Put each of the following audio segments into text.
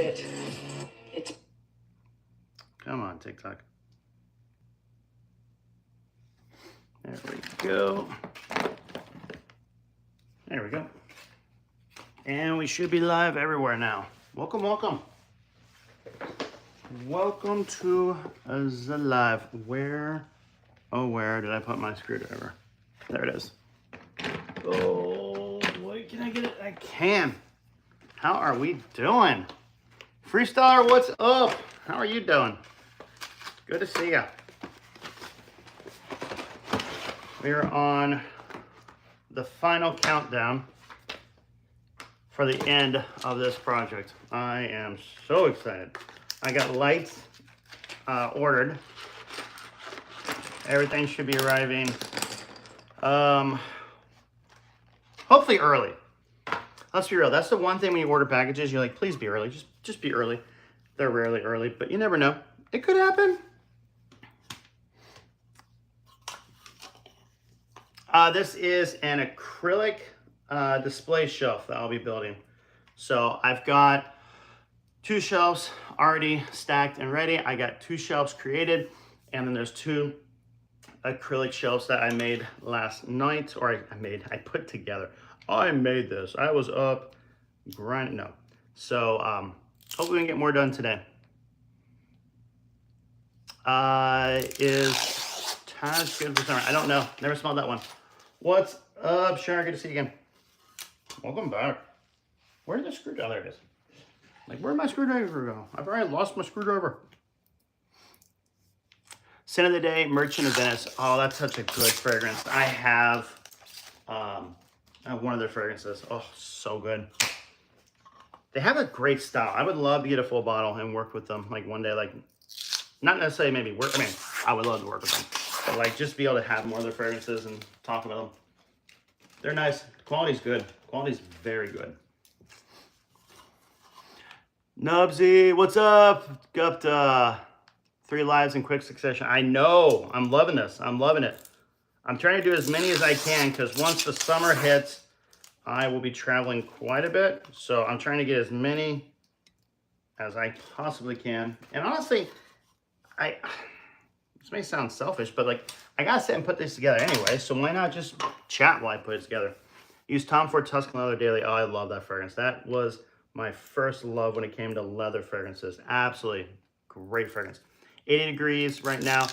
it. It's... Come on, TikTok. There we go. There we go. And we should be live everywhere now. Welcome, welcome. Welcome to the live. Where did I put my screwdriver? There it is. Oh, boy, can I get it? I can. How are we doing? Freestyler, what's up? How are you doing? Good to see ya. We're on the final countdown for the end of this project. I am so excited. I got lights ordered. Everything should be arriving hopefully early. Let's be real. That's the one thing when you order packages, you're like, please be early. Just be early. They're rarely early, but you never know. It could happen. This is an acrylic display shelf that I'll be building. So I've got 2 shelves already stacked and ready. I got 2 shelves created, and then there's 2 acrylic shelves that I made last night, or I put together. I made this. I was up grinding. No. So hopefully we can get more done today. Is Taz good for summer? I don't know. Never smelled that one. What's up, Sharon? Good to see you again. Welcome back. Where did the screwdriver? There it is. Like, where'd my screwdriver go? I've already lost my screwdriver. Scent of the Day, Merchant of Venice. Oh, that's such a good fragrance. I have one of their fragrances. Oh, so good. They have a great style. I would love to get a full bottle and work with them like one day. Like, not necessarily maybe work. I mean, I would love to work with them. But like, just be able to have more of their fragrances and talk about them. They're nice. The quality's good. The quality's very good. Nubsy, what's up? Got 3 lives in quick succession. I know. I'm loving this. I'm loving it. I'm trying to do as many as I can because once the summer hits, I will be traveling quite a bit. So I'm trying to get as many as I possibly can. And honestly, this may sound selfish, but like, I gotta sit and put this together anyway, so why not just chat while I put it together? Use Tom Ford Tuscan Leather Daily. Oh, I love that fragrance. That was my first love when it came to leather fragrances. Absolutely great fragrance. 80 degrees right now.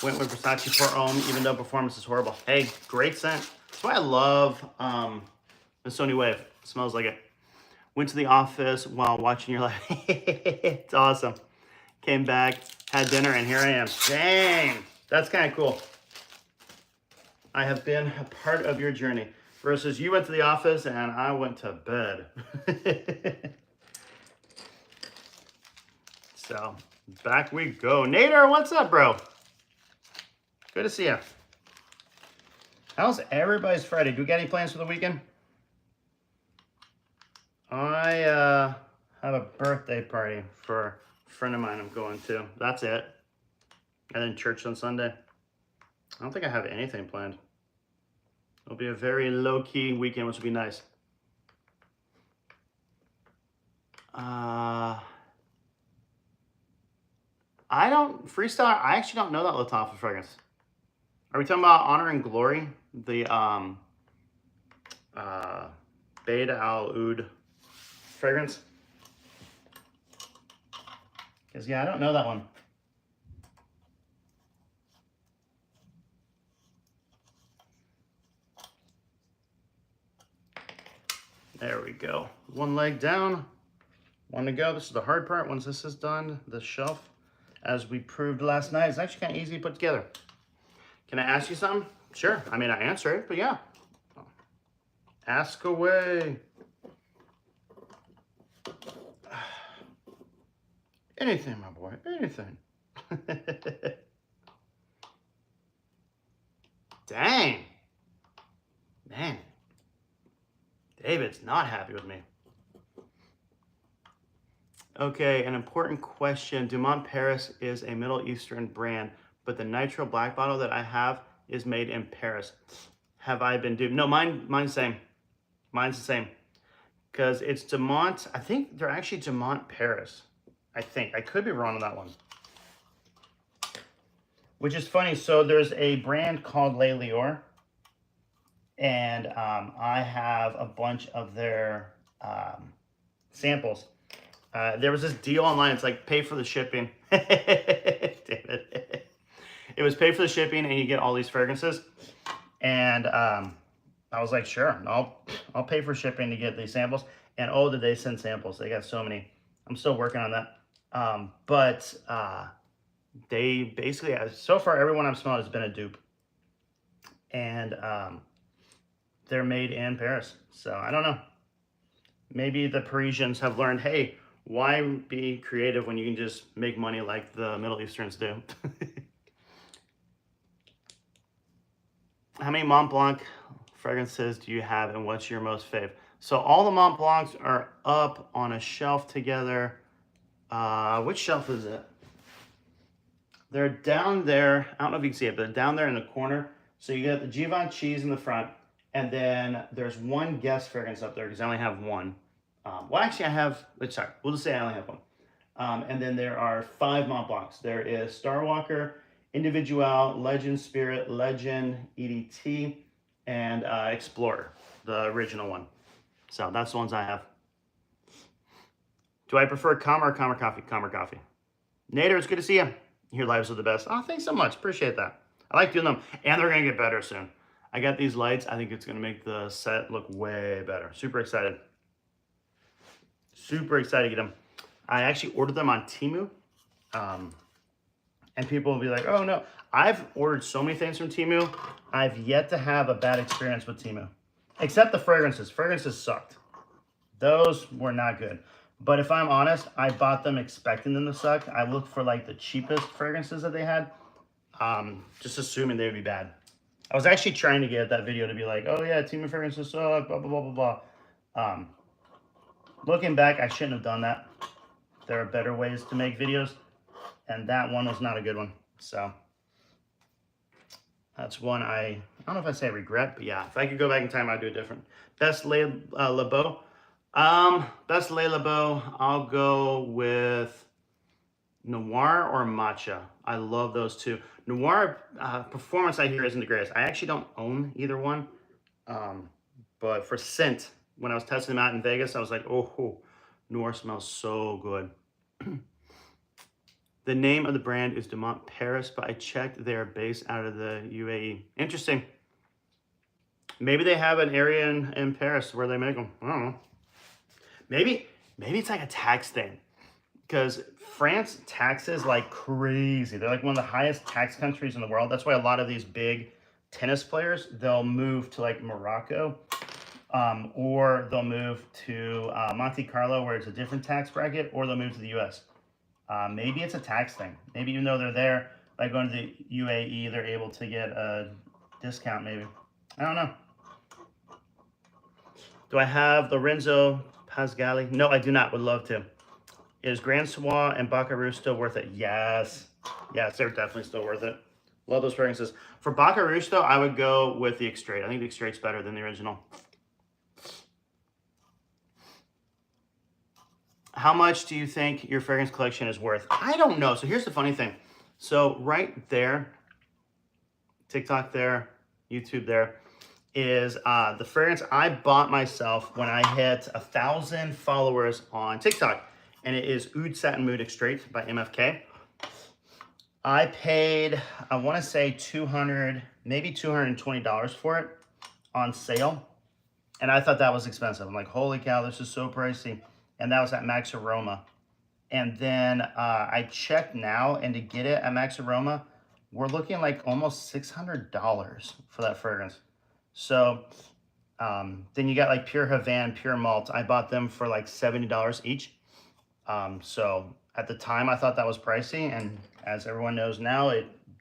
Went with Versace Pour Homme, even though performance is horrible. Hey, great scent. That's why I love the Sony Wave. It smells like it. Went to the office while watching your live. It's awesome. Came back, had dinner, and here I am. Dang, that's kind of cool. I have been a part of your journey. Versus you went to the office and I went to bed. So, back we go. Nader, what's up, bro? Good to see you. How's everybody's Friday? Do we got any plans for the weekend? I have a birthday party for a friend of mine I'm going to. That's it. And then church on Sunday. I don't think I have anything planned. It'll be a very low-key weekend, which will be nice. I actually don't know that Lattafa fragrance. Are we talking about Honor and Glory? The Beta Al Oud fragrance? Because, yeah, I don't know that one. There we go. One leg down, one to go. This is the hard part. Once this is done, the shelf, as we proved last night, is actually kind of easy to put together. Can I ask you something? Sure. I mean, I answer it, but yeah. Ask away. Anything, my boy. Anything. Dang. Man. David's not happy with me. Okay, an important question. Dumont Paris is a Middle Eastern brand, but the Nitro Black bottle that I have is made in Paris. Have I been duped? No, mine's the same. Mine's the same. because it's Demont. I think they're actually Demont Paris. I think. I could be wrong on that one. Which is funny. So there's a brand called Les Lior, and I have a bunch of their samples. There was this deal online. It's like pay for the shipping. Damn it. It was pay for the shipping, and you get all these fragrances. And I was like, sure, I'll pay for shipping to get these samples. And oh, did they send samples? They got so many. I'm still working on that. But they basically, so far, everyone I've smelled has been a dupe. And they're made in Paris. So I don't know. Maybe the Parisians have learned, hey, why be creative when you can just make money like the Middle Easterns do? How many Mont Blanc fragrances do you have, and what's your most fave? So all the Mont Blancs are up on a shelf together. Which shelf is it? They're down there. I don't know if you can see it, but they're down there in the corner. So you got the Givenchy's in the front, and then there's one guest fragrance up there because I only have one. Well, actually, I have, sorry, we'll just say I only have one. And then there are 5 Mont Blancs. There is Starwalker, Individual, Legend Spirit, Legend, EDT, and Explorer, the original one. So that's the ones I have. Do I prefer Calmer or Calmer Coffee? Calmer Coffee. Nader, it's good to see you. Your lives are the best. Oh, thanks so much. Appreciate that. I like doing them, and they're going to get better soon. I got these lights. I think it's going to make the set look way better. Super excited. Super excited to get them. I actually ordered them on Temu. And people will be like, oh no. I've ordered so many things from Temu. I've yet to have a bad experience with Temu. Except the fragrances. Fragrances sucked. Those were not good. But if I'm honest, I bought them expecting them to suck. I looked for like the cheapest fragrances that they had. Just assuming they would be bad. I was actually trying to get that video to be like, oh yeah, Temu fragrances suck, blah, blah, blah, blah, blah. Looking back, I shouldn't have done that. There are better ways to make videos, and that one was not a good one. So that's one I don't know if I say regret, but yeah, if I could go back in time, I'd do it different. Best Le Beau. Best Le Beau, I'll go with Noir or Matcha. I love those two. Noir performance I hear isn't the greatest. I actually don't own either one. But for scent, when I was testing them out in Vegas, I was like, oh, Noir smells so good. The name of the brand is Demont Paris, but I checked they're based out of the UAE. Interesting. Maybe they have an area in Paris where they make them. I don't know. Maybe it's like a tax thing. Because France taxes like crazy. They're like one of the highest tax countries in the world. That's why a lot of these big tennis players, they'll move to like Morocco, or they'll move to Monte Carlo where it's a different tax bracket, or they'll move to the US. Maybe it's a tax thing. Maybe even though they're there, by going to the UAE, they're able to get a discount maybe. I don't know. Do I have Lorenzo Pasgali? No, I do not. Would love to. Is Grand Soir and Baccarat still worth it? Yes. Yes, they're definitely still worth it. Love those fragrances. For Baccarat, though, I would go with the Extrait. I think the Extrait's better than the original. How much do you think your fragrance collection is worth? I don't know. So here's the funny thing. So right there, TikTok there, YouTube there, is the fragrance I bought myself when I hit 1,000 followers on TikTok. And it is Oud Satin Mood Extrait by MFK. I paid, I want to say $200, maybe $220 for it on sale. And I thought that was expensive. I'm like, holy cow, this is so pricey. And that was at Max Aroma. And then I checked now, and to get it at Max Aroma, we're looking like almost $600 for that fragrance. So then you got like Pure Havana, Pure Malt. I bought them for like $70 each. So at the time I thought that was pricey, and as everyone knows now,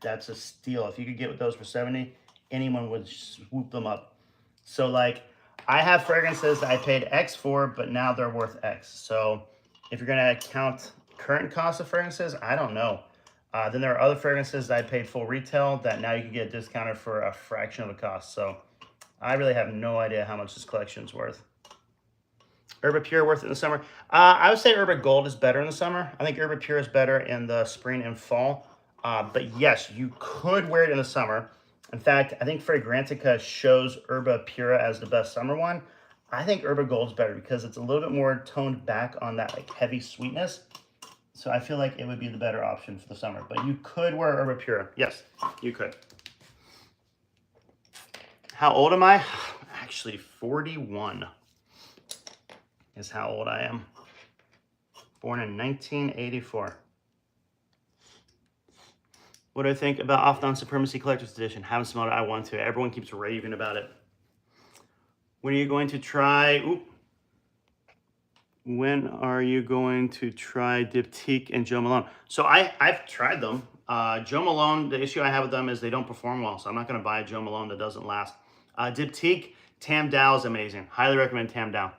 that's a steal. If you could get those for 70, anyone would swoop them up. So like I have fragrances that I paid X for, but now they're worth X. So if you're gonna count current cost of fragrances, I don't know. Then there are other fragrances that I paid full retail that now you can get discounted for a fraction of the cost. So I really have no idea how much this collection is worth. Herba Pure worth it in the summer? I would say Herba Gold is better in the summer. I think Herba Pure is better in the spring and fall. But yes, you could wear it in the summer. In fact, I think Fragrantica shows Herba Pura as the best summer one. I think Herba Gold's better because it's a little bit more toned back on that like heavy sweetness. So I feel like it would be the better option for the summer. But you could wear Herba Pura. Yes, you could. How old am I? Actually, 41 is how old I am. Born in 1984. What do I think about Off-Down Supremacy Collector's Edition? Haven't smelled it. I want to. Everyone keeps raving about it. When are you going to try... When are you going to try Diptyque and Joe Malone? So I've tried them. Joe Malone, the issue I have with them is they don't perform well. So I'm not going to buy a Joe Malone that doesn't last. Diptyque, Tam Dao is amazing. Highly recommend Tam Dao.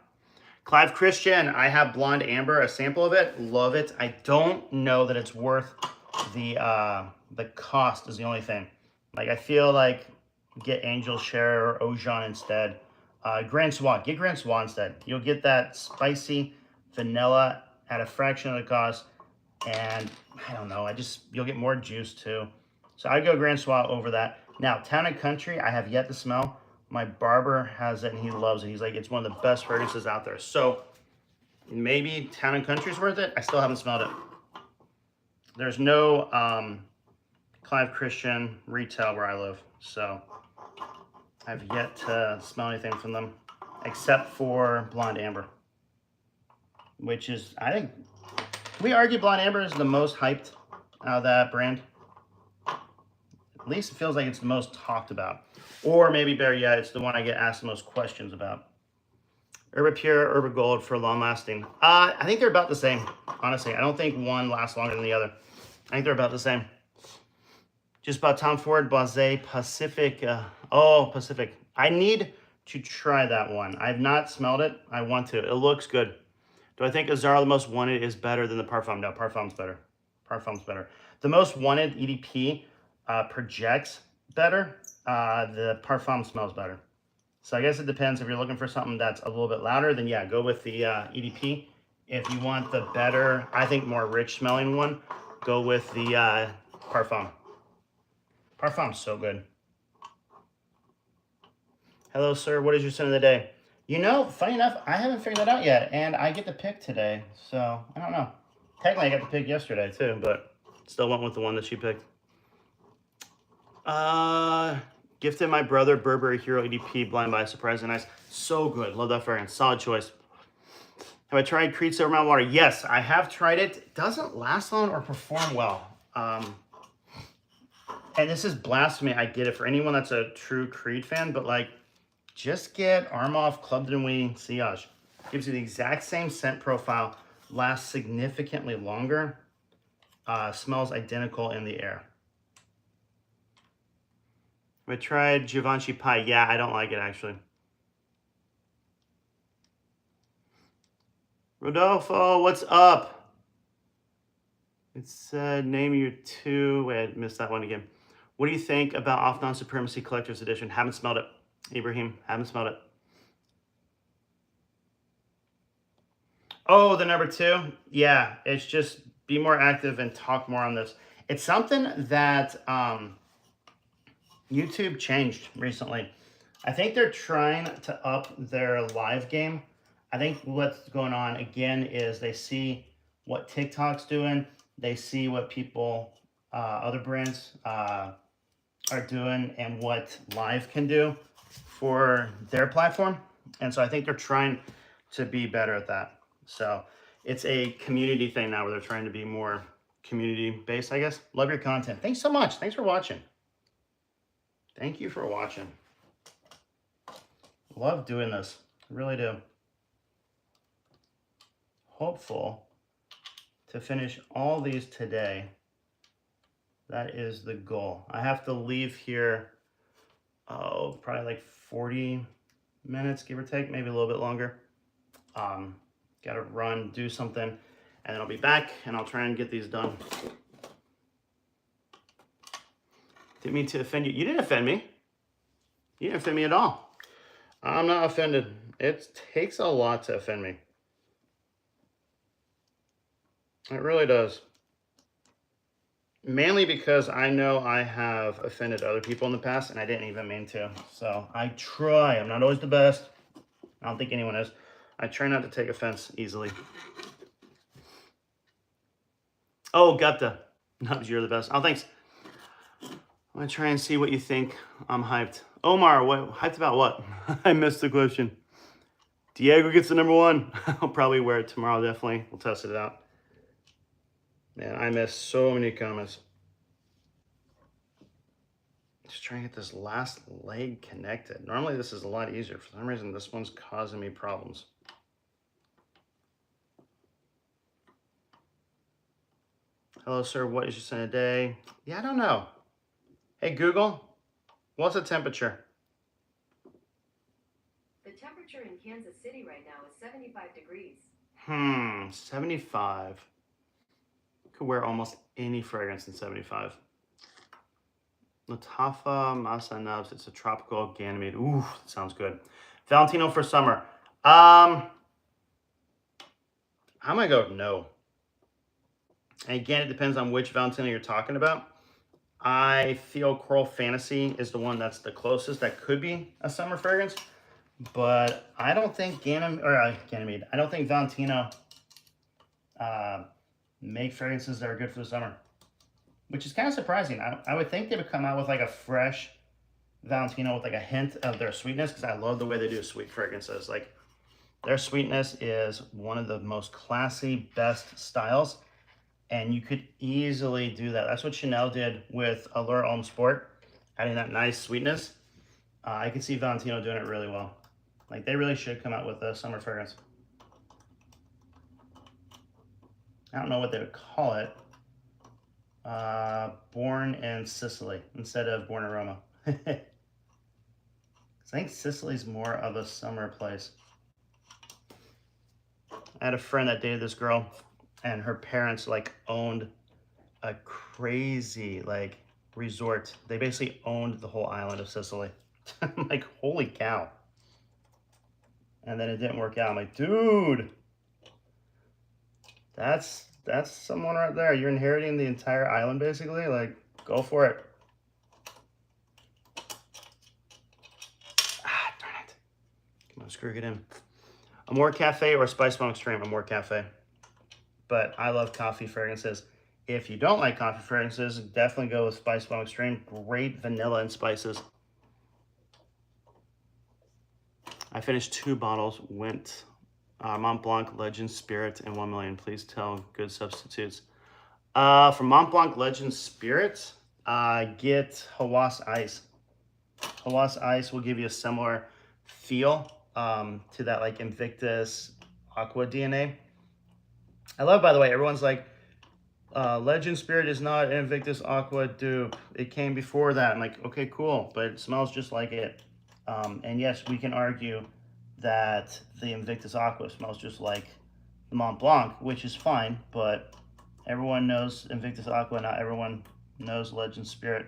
Clive Christian, I have Blonde Amber, a sample of it. Love it. I don't know that it's worth the cost is the only thing. Like, I feel like get Angel Share or Ojan instead. Grand Swan, get Grand Swan instead. You'll get that spicy vanilla at a fraction of the cost. And I don't know, you'll get more juice too. So I'd go Grand Swan over that. Now, Town and Country, I have yet to smell. My barber has it and he loves it. He's like, it's one of the best fragrances out there. So maybe Town and Country's worth it. I still haven't smelled it. There's no Clive Christian retail where I live. So I've yet to smell anything from them except for Blonde Amber, which is, I think, can we argue Blonde Amber is the most hyped out of that brand? At least it feels like it's the most talked about. Or maybe better yet, it's the one I get asked the most questions about. Herba Pure, Herba Gold for long lasting. I think they're about the same, honestly. I don't think one lasts longer than the other. I think they're about the same. Just bought Tom Ford Boisé Pacific. Pacific. I need to try that one. I've not smelled it. I want to. It looks good. Do I think Azara the Most Wanted is better than the Parfum? No, Parfum's better. Parfum's better. The Most Wanted EDP projects better. The Parfum smells better. So I guess it depends. If you're looking for something that's a little bit louder, then yeah, go with the EDP. If you want the better, I think more rich smelling one, go with the Parfum. Parfum's so good. Hello, sir. What is your scent of the day? You know, funny enough, I haven't figured that out yet, and I get to pick today, so I don't know. Technically, I got to pick yesterday, too, but still went with the one that she picked. Gifted my brother Burberry Hero EDP Blind by Surprise and Nice. So good. Love that fragrance. Solid choice. Have I tried Creed Silver Mountain Water? Yes, I have tried it. It doesn't last long or perform well. And this is blasphemy. I get it for anyone that's a true Creed fan, but like, just get Armov Club de Nuit Sillage. Gives you the exact same scent profile, lasts significantly longer, smells identical in the air. Have I tried Givenchy Pie? Yeah, I don't like it actually. Rodolfo, what's up? It said name your two. Wait, I missed that one again. What do you think about Off-Down Supremacy Collector's Edition? Haven't smelled it. Ibrahim, haven't smelled it. Oh, the number 2? Yeah, it's just be more active and talk more on this. It's something that YouTube changed recently. I think they're trying to up their live game. I think what's going on, again, is they see what TikTok's doing. They see what people, other brands are doing and what live can do for their platform. And so I think they're trying to be better at that. So it's a community thing now where they're trying to be more community-based, I guess. Love your content. Thanks so much. Thanks for watching. Thank you for watching. Love doing this. I really do. Hopeful to finish all these today. That is the goal. I have to leave here, probably like 40 minutes, give or take, maybe a little bit longer. Got to run, do something, and then I'll be back and I'll try and get these done. Didn't mean to offend you. You didn't offend me. You didn't offend me at all. I'm not offended. It takes a lot to offend me. It really does. Mainly because I know I have offended other people in the past and I didn't even mean to. So I try. I'm not always the best. I don't think anyone is. I try not to take offense easily. Oh, Gupta. Nubs, you're the best. Oh, thanks. I'm going to try and see what you think. I'm hyped. Omar, what hyped about what? I missed the question. Diego gets the #1. I'll probably wear it tomorrow, definitely. We'll test it out. Man, I missed so many comments. Just trying to get this last leg connected. Normally this is a lot easier. For some reason, this one's causing me problems. Hello, sir. What is your sun a day? Yeah, I don't know. Hey, Google, what's the temperature? The temperature in Kansas City right now is 75 degrees. 75. Could wear almost any fragrance in 75. Latafa Masa Nubs. It's a tropical Ganymede. Ooh, that sounds good. Valentino for summer. I'm gonna go no. And again, it depends on which Valentino you're talking about. I feel Coral Fantasy is the one that's the closest that could be a summer fragrance, but I don't think Ganymede. I don't think Valentino make fragrances that are good for the summer, which is kind of surprising. I would think they would come out with like a fresh Valentino with like a hint of their sweetness, because I love the way they do sweet fragrances. Like their sweetness is one of the most classy, best styles, and you could easily do that. That's what Chanel did with Allure Homme Sport, adding that nice sweetness. I could see Valentino doing it really well. Like they really should come out with a summer fragrance. I don't know what they would call it. Born in Sicily instead of Born Aroma. I think Sicily's more of a summer place. I had a friend that dated this girl, and her parents like owned a crazy like resort. They basically owned the whole island of Sicily. I'm like, holy cow. And then it didn't work out. I'm like, dude, that's someone right there. You're inheriting the entire island basically. Like, go for it. Ah, darn it. Come on, screw it in. Amore Cafe or Spice Bomb Extreme? Amore Cafe. But I love coffee fragrances. If you don't like coffee fragrances, definitely go with Spice Bomb Extreme. Great vanilla and spices. I finished 2 bottles. Went Mont Blanc Legend Spirit and 1 million. Please tell good substitutes. For Mont Blanc Legend Spirit, get Hawas Ice. Hawas Ice will give you a similar feel to that like Invictus Aqua DNA. I love, by the way, everyone's like, Legend Spirit is not an Invictus Aqua dupe. It came before that. I'm like, okay, cool, but it smells just like it. And yes, we can argue that the Invictus Aqua smells just like the Mont Blanc, which is fine, but everyone knows Invictus Aqua, not everyone knows Legend Spirit.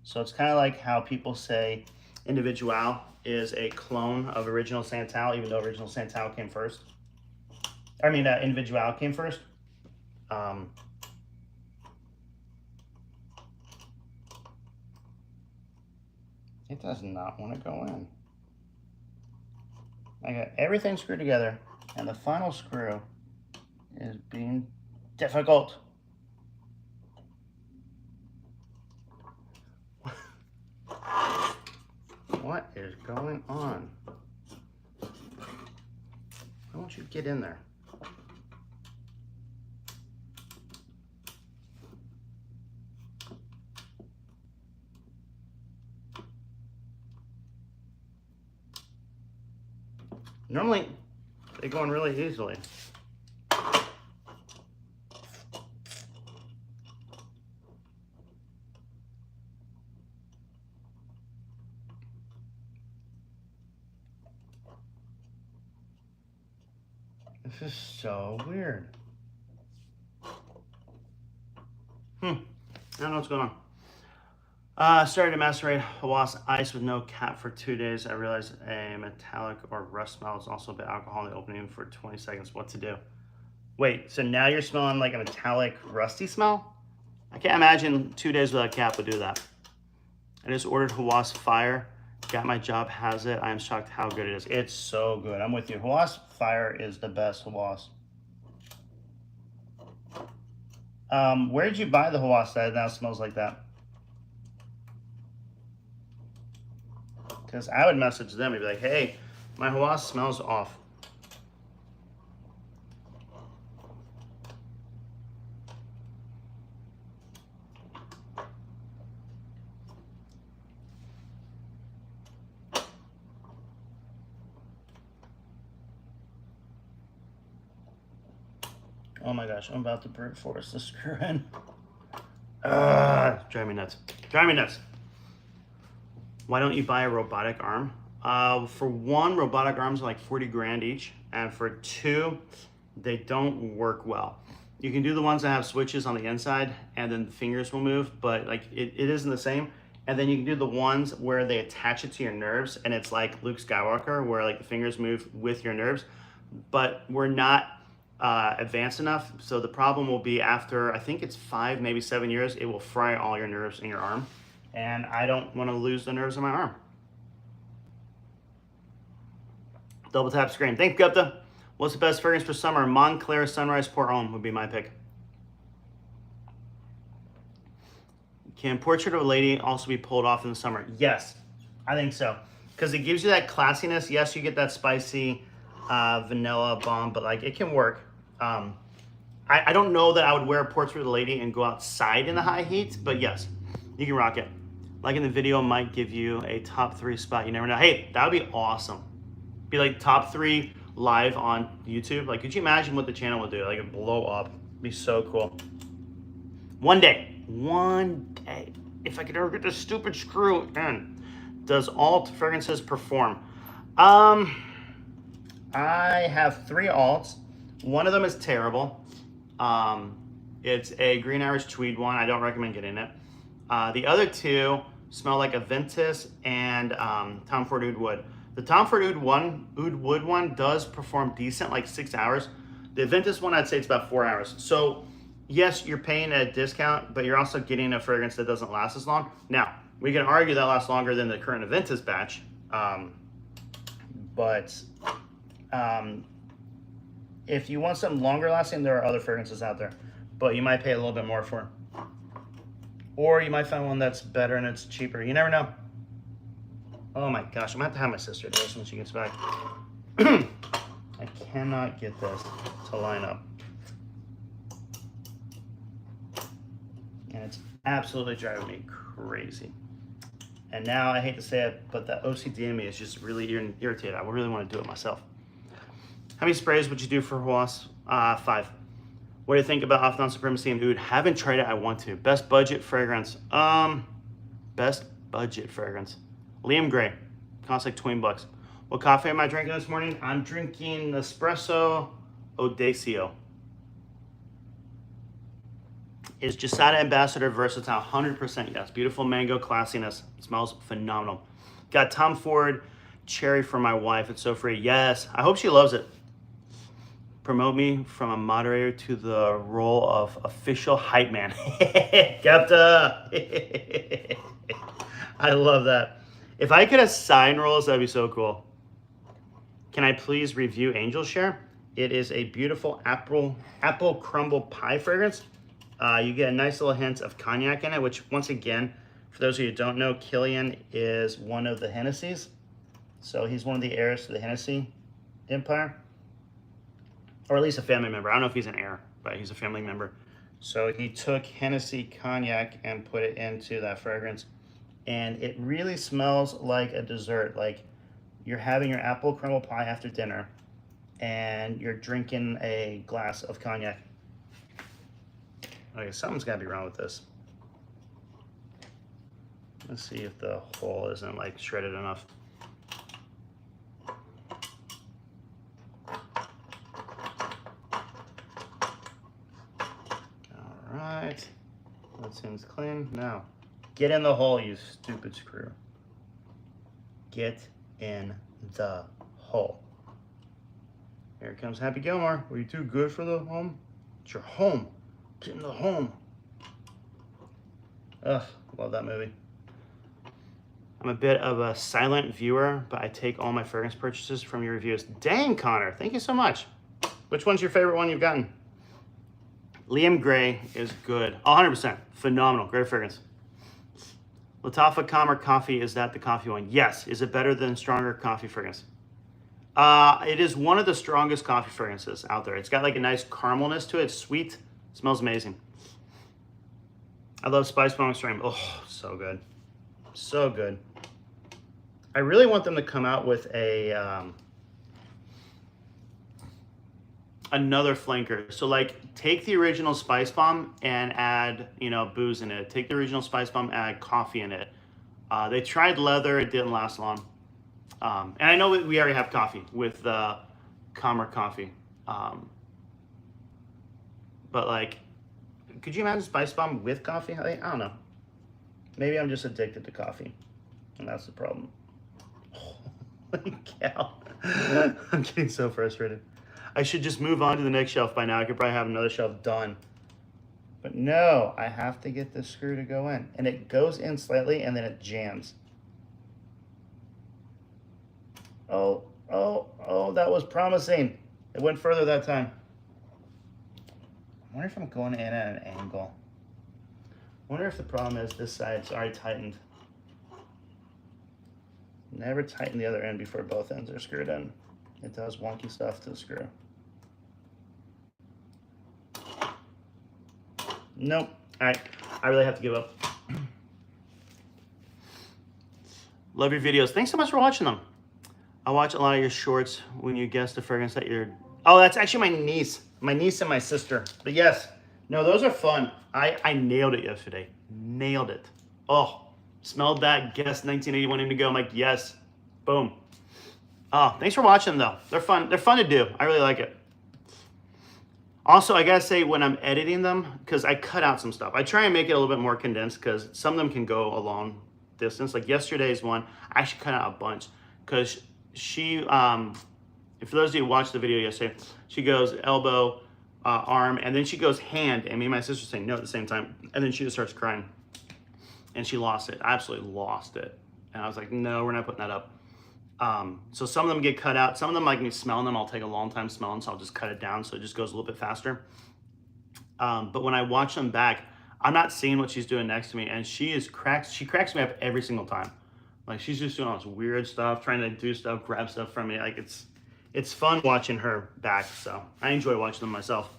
So it's kind of like how people say Individual is a clone of Original Santal, even though Original Santal came first. I mean, Individual came first. It does not want to go in. I got everything screwed together, and the final screw is being difficult. What is going on? Why won't you get in there? Normally, they go in really easily. This is so weird. I don't know what's going on. Started to macerate Hawas Ice with no cap for 2 days. I realized a metallic or rust smell is also a bit alcohol in the opening for 20 seconds. What to do? Wait, so now you're smelling like a metallic, rusty smell? I can't imagine 2 days without cap would do that. I just ordered Hawas Fire. Got my job, has it. I am shocked how good it is. It's so good. I'm with you. Hawas Fire is the best Hawas. Where did you buy the Hawas that now smells like that? Because I would message them and be like, hey, my Hawas smells off. Oh my gosh, I'm about to brute force the screw in. Drive me nuts. Drive me nuts. Why don't you buy a robotic arm? For one, robotic arms are like 40 grand each. And for two, they don't work well. You can do the ones that have switches on the inside and then the fingers will move, but like it isn't the same. And then you can do the ones where they attach it to your nerves and it's like Luke Skywalker where like the fingers move with your nerves, but we're not advanced enough. So the problem will be after, I think it's 5, maybe 7 years, it will fry all your nerves in your arm. And I don't want to lose the nerves in my arm. Double tap screen. Thanks, Gupta. What's the best fragrance for summer? Montclair Sunrise Pour Homme would be my pick. Can Portrait of a Lady also be pulled off in the summer? Yes, I think so. Because it gives you that classiness. Yes, you get that spicy vanilla bomb, but like it can work. I don't know that I would wear a Portrait of a Lady and go outside in the high heat, but yes, you can rock it. Like in the video might give you a top 3 spot. You never know. Hey, that would be awesome. Be like top 3 live on YouTube. Like, could you imagine what the channel would do? Like, it'd blow up. It'd be so cool. One day, if I could ever get this stupid screw in, does alt fragrances perform? I have 3 alts. One of them is terrible. It's a Green Irish Tweed one. I don't recommend getting it. The other 2 smell like a Ventus and Tom Ford Oud Wood. The Tom Ford Oud Wood one does perform decent, like 6 hours. The Ventus one, I'd say it's about 4 hours. So yes, you're paying a discount, but you're also getting a fragrance that doesn't last as long. Now, we can argue that lasts longer than the current Ventus batch, if you want something longer lasting, there are other fragrances out there, but you might pay a little bit more for it. Or you might find one that's better and it's cheaper. You never know. Oh my gosh, I'm gonna have to have my sister do this when she gets back. I cannot get this to line up. And it's absolutely driving me crazy. And now, I hate to say it, but the OCD in me is just really irritated. I really want to do it myself. How many sprays would you do for Hawas? 5. What do you think about Afghan Supremacy and Oud? Haven't tried it, I want to. Best budget fragrance. Best budget fragrance. Liam Gray. Costs like $20. What coffee am I drinking this morning? I'm drinking Espresso Audacio. Is Jasada Ambassador versatile? 100% yes. Beautiful mango classiness. Smells phenomenal. Got Tom Ford Cherry for my wife. It's so free. Yes. I hope she loves it. Promote me from a moderator to the role of official hype man. Gupta. I love that. If I could assign roles, that'd be so cool. Can I please review Angel Share? It is a beautiful apple crumble pie fragrance. You get a nice little hint of cognac in it, which once again, for those of you who don't know, Killian is one of the Hennessy's. So he's one of the heirs to the Hennessy empire. Or at least a family member. I don't know if he's an heir, but he's a family member. So he took Hennessy cognac and put it into that fragrance. And it really smells like a dessert. Like you're having your apple crumble pie after dinner and you're drinking a glass of cognac. Okay, something's gotta be wrong with this. Let's see if the hole isn't like shredded enough. All right, that seems clean. Now, get in the hole, you stupid screw. Get in the hole. Here comes Happy Gilmore. Were you too good for the home? It's your home. Get in the home. Ugh, love that movie. I'm a bit of a silent viewer, but I take all my fragrance purchases from your reviews. Dang, Connor, thank you so much. Which one's your favorite one you've gotten? Liam Gray is good. 100%. Phenomenal. Great fragrance. Latafa Calmer Coffee, is that the coffee one? Yes. Is it better than stronger coffee fragrance? It is one of the strongest coffee fragrances out there. It's got like a nice caramelness to it. It's sweet. It smells amazing. I love Spice Bomb Extreme. Oh, so good. So good. I really want them to come out with a another flanker. So like take the original Spice Bomb and add, you know, booze in it. Take the original Spice Bomb, add coffee in it. They tried leather, it didn't last long. And I know we already have coffee with Calmer Coffee. But like, could you imagine Spice Bomb with coffee? I don't know. Maybe I'm just addicted to coffee, and that's the problem. Holy cow. I'm getting so frustrated. I should just move on to the next shelf by now. I could probably have another shelf done. But no, I have to get this screw to go in. And it goes in slightly, and then it jams. Oh, that was promising. It went further that time. I wonder if I'm going in at an angle. I wonder if the problem is this side's already tightened. Never tighten the other end before both ends are screwed in. It does wonky stuff to the screw. Nope. All right. I really have to give up. Love your videos. Thanks so much for watching them. I watch a lot of your shorts when you guess the fragrance that you're... Oh, that's actually my niece. My niece and my sister. But yes. No, those are fun. I nailed it yesterday. Nailed it. Oh, smelled that, guessed 1981 Indigo. I'm like, yes. Boom. Oh, thanks for watching though. They're fun. They're fun to do. I really like it. Also, I gotta say when I'm editing them, because I cut out some stuff. I try and make it a little bit more condensed because some of them can go a long distance. Like yesterday's one, I actually cut out a bunch because she, if for those of you who watched the video yesterday, she goes elbow, arm, and then she goes hand, and me and my sister saying no at the same time, and then she just starts crying. And she lost it. I absolutely lost it. And I was like, no, we're not putting that up. So some of them get cut out. Some of them, like me smelling them, I'll take a long time smelling, so I'll just cut it down so it just goes a little bit faster. But when I watch them back, I'm not seeing what she's doing next to me, and she cracks me up every single time. Like she's just doing all this weird stuff, trying to do stuff, grab stuff from me. Like it's fun watching her back, so I enjoy watching them myself.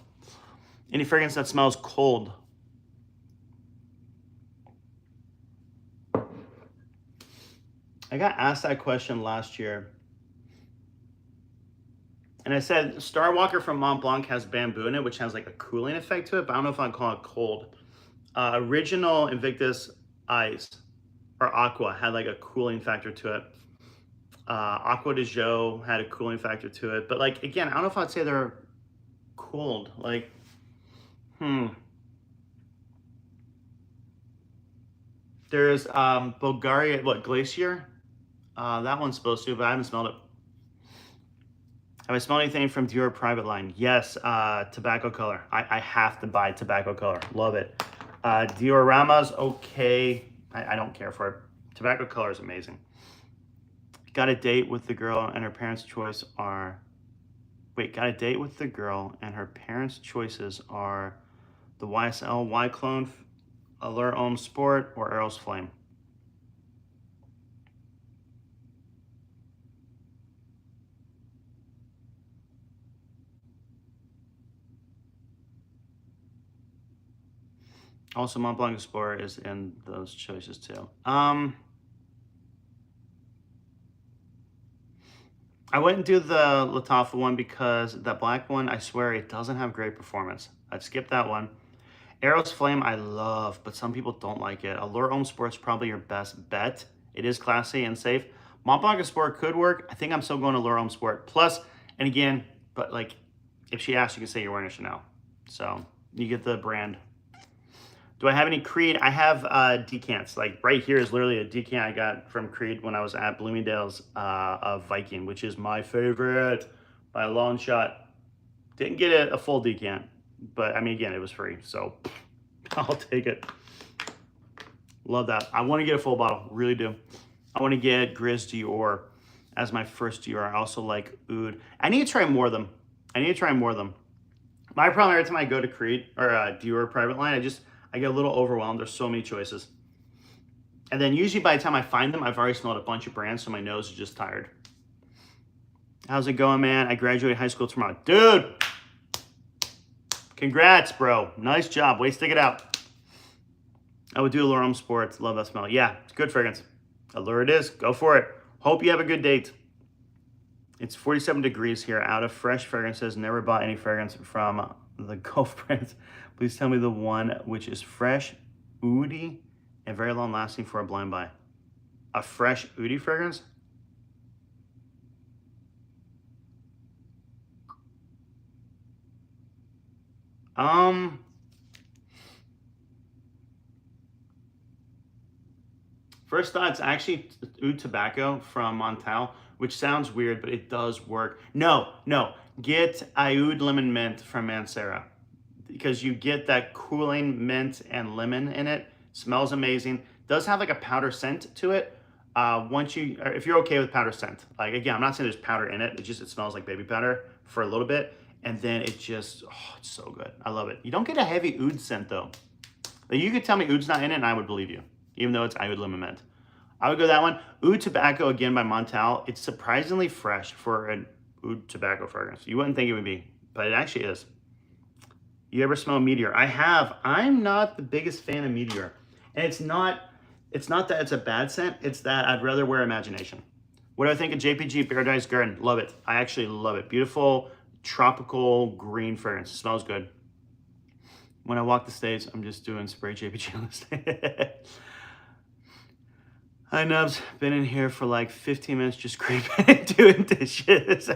Any fragrance that smells cold? I got asked that question last year. And I said, Star Walker from Mont Blanc has bamboo in it, which has like a cooling effect to it, but I don't know if I'd call it cold. Original Invictus Ice, or Aqua, had like a cooling factor to it. Aqua de Jo had a cooling factor to it. But like, again, I don't know if I'd say they're cold. Like, There's Bulgaria, Glacier? That one's supposed to, but I haven't smelled it. Have I smelled anything from Dior Private Line? Yes, Tobacco Color. I have to buy Tobacco Color. Love it. Diorama's okay. I don't care for it. Tobacco Color is amazing. Got a date with the girl and her parents' choice are... Wait, got a date with the girl and her parents' choices are the YSL Y-Clone, Allure Homme Sport, or Eros Flame. Also, Mont Blanc Explorer is in those choices too. I wouldn't do the Latafa one because that black one, I swear, it doesn't have great performance. I'd skip that one. Eros Flame, I love, but some people don't like it. Allure Homme Sport's probably your best bet. It is classy and safe. Mont Blanc Sport could work. I think I'm still going Allure Homme Sport. Plus, and again, but like, if she asks, you can say you're wearing a Chanel. So you get the brand. Do I have any Creed? I have decants. Like right here is literally a decant I got from Creed when I was at Bloomingdale's of Viking, which is my favorite. by a long shot. Didn't get a full decant, but I mean, again, it was free, so I'll take it. Love that. I want to get a full bottle, really do. I want to get Gris Dior as my first Dior. I also like Oud. I need to try more of them. My problem every time I go to Creed or Dior private line, I get a little overwhelmed. There's so many choices. And then usually by the time I find them, I've already smelled a bunch of brands, so my nose is just tired. How's it going, man? I graduate high school tomorrow. Dude! Congrats, bro. Nice job. Way to stick it out. I would do L'Oreal Sports. Love that smell. Yeah, it's good fragrance. Allure it is. Go for it. Hope you have a good date. It's 47 degrees here. Out of fresh fragrances. Never bought any fragrance from the Gulf brands. Please tell me the one which is fresh, oudy, and very long lasting for a blind buy. A fresh oudy fragrance? First thought, it's actually Oud Tobacco from Montal, which sounds weird, but it does work. No, get Oud Lemon Mint from Mancera, because you get that cooling mint and lemon in it. Smells amazing. Does have like a powder scent to it. If you're okay with powder scent, like again, I'm not saying there's powder in it. It smells like baby powder for a little bit, and then it's so good. I love it. You don't get a heavy oud scent though. Like, you could tell me oud's not in it, and I would believe you, even though it's Oud Lemon Mint. I would go that one. Oud Tobacco again by Montal. It's surprisingly fresh for an Oud Tobacco fragrance. You wouldn't think it would be, but it actually is. You ever smell Meteor? I have. I'm not the biggest fan of Meteor. And it's not that it's a bad scent, it's that I'd rather wear Imagination. What do I think of JPG Paradise Garden? Love it. I actually love it. Beautiful, tropical, green fragrance. It smells good. When I walk the stage, I'm just doing spray JPG on the stage. Hi, Nubs. Been in here for like 15 minutes just creeping and doing dishes.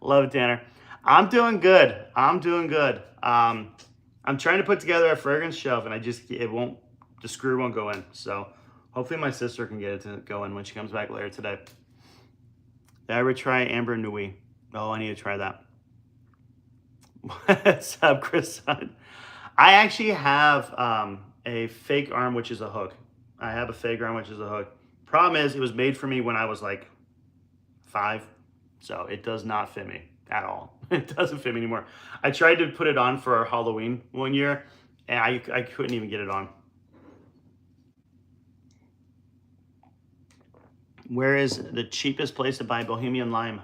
Love it, Tanner. I'm doing good. I'm trying to put together a fragrance shelf, and the screw won't go in. So hopefully my sister can get it to go in when she comes back later today. Did I ever try Amber Nui? Oh, I need to try that. What's up, Chris? I actually have a fake arm, which is a hook. Problem is, it was made for me when I was like 5, so it does not fit me at all. It doesn't fit me anymore. I tried to put it on for Halloween one year, and I couldn't even get it on. Where is the cheapest place to buy Bohemian Lime?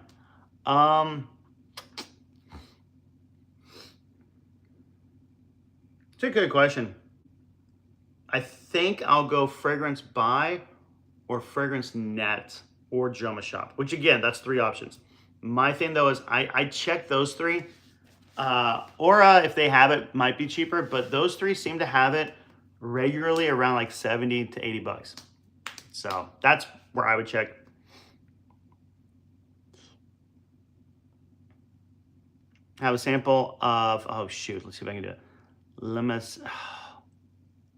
It's a good question. I think I'll go Fragrance Buy or Fragrance Net or Joma Shop, which again, that's 3 options. My thing though is I check those 3. Aura, if they have it, might be cheaper, but those 3 seem to have it regularly around like 70 to 80 bucks. So that's where I would check. Have a sample of, oh shoot, let's see if I can do it.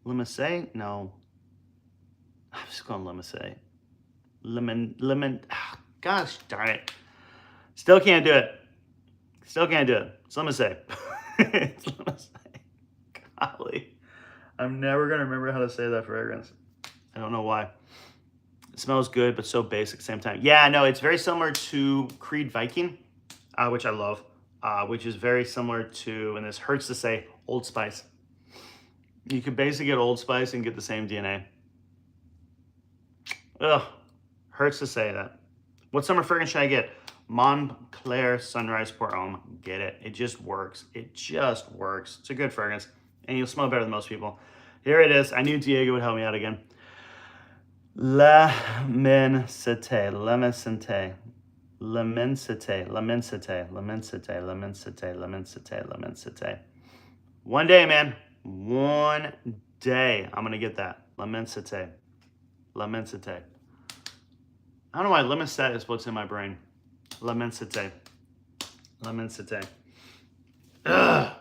Limousin? No. I'm just going Limousin. Lemon. Oh, gosh darn it. Still can't do it. It's Limousin. It's Limousin. Golly. I'm never going to remember how to say that fragrance. I don't know why. It smells good, but so basic at the same time. Yeah, no, it's very similar to Creed Viking, which I love, which is very similar to, and this hurts to say, Old Spice. You could basically get Old Spice and get the same DNA. Ugh, hurts to say that. What summer fragrance should I get? Montclair Sunrise Pour Homme. Get it. It just works. It's a good fragrance. And you'll smell better than most people. Here it is. I knew Diego would help me out again. L'immensité. One day, man. One day. I'm going to get that. L'immensité. I don't know why Limousin is what's in my brain. L'immensité. Ugh.